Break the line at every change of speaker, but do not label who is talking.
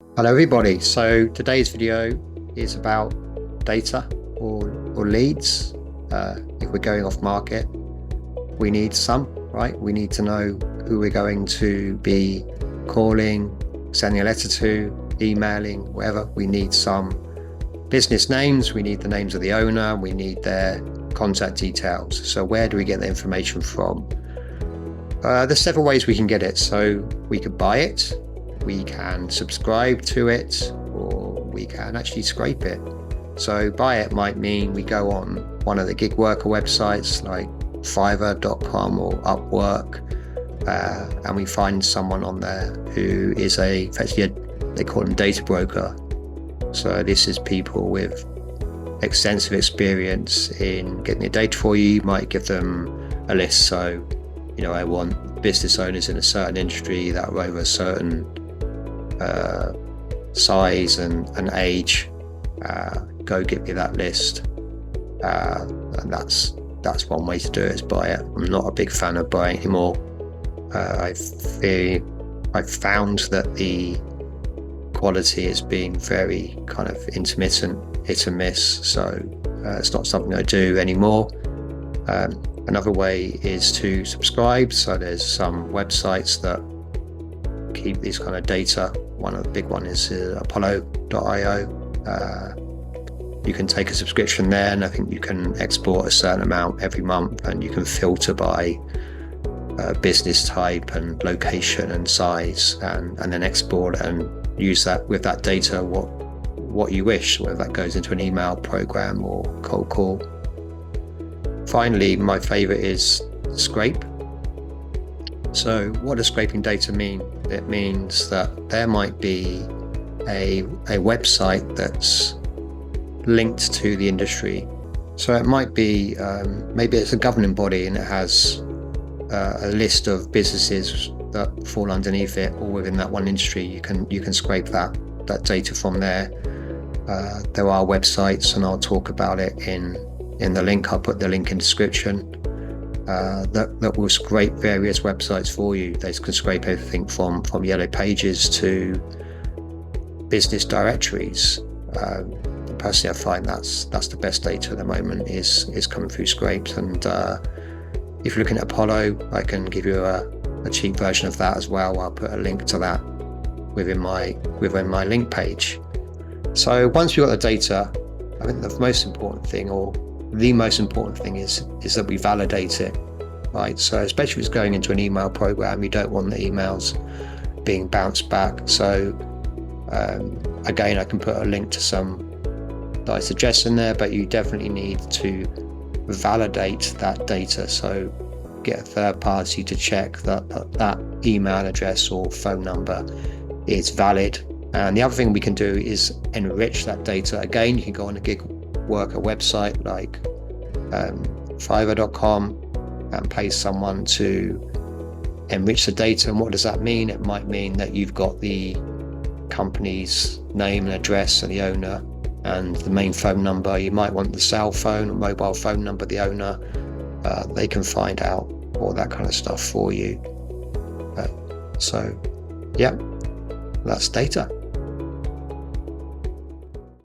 Hello everybody. So today's video is about data or leads. If we're going off market, we need some, right? We need to know who we're going to be calling, sending a letter to, emailing, whatever. We need some business names. We need the names of the owner. We need their contact details. So where do we get the information from? There's several ways we can get it. So we could buy it, we can subscribe to it, or we can actually scrape it. So buy it might mean we go on one of the gig worker websites like Fiverr.com or Upwork, and we find someone on there who is they call them data broker. So this is people with extensive experience in getting the data for you. You might give them a list. So, I want business owners in a certain industry that are over a certain size and age. Go get me that list. And that's one way to do it, is buy it. I'm not a big fan of buying anymore. I've found that the quality has been very kind of intermittent, hit and miss. So it's not something I do anymore. Another way is to subscribe. So there's some websites that keep these kind of data. One of the big one is Apollo.io. You can take a subscription there, and I think you can export a certain amount every month, and you can filter by business type and location and size, and then export and use that with that data what you wish, whether that goes into an email program or cold call. Finally, my favorite is scrape. So what does scraping data mean? It means that there might be a website that's linked to the industry. So it might be, maybe it's a governing body and it has a list of businesses that fall underneath it or within that one industry. You can scrape that data from there. There are websites, and I'll talk about it in the link. I'll put the link in the description. That will scrape various websites for you. They can scrape everything from yellow pages to business directories. Personally, I find that's the best data at the moment is coming through scrapes. And if you're looking at Apollo, I can give you a cheap version of that as well. I'll put a link to that within my link page. So once you've got the data, I think the most important thing, or the most important thing is that we validate it, right? So especially if it's going into an email program, you don't want the emails being bounced back. So again, I can put a link to some that I suggest in there, but you definitely need to validate that data. So get a third party to check that email address or phone number is valid. And the other thing we can do is enrich that data. Again, you can go on a gig worker website like Fiverr.com and pay someone to enrich the data. And what does that mean? It might mean that you've got the company's name and address and the owner and the main phone number. You might want the cell phone or mobile phone number of the owner. They can find out all that kind of stuff for you. So yeah, that's data.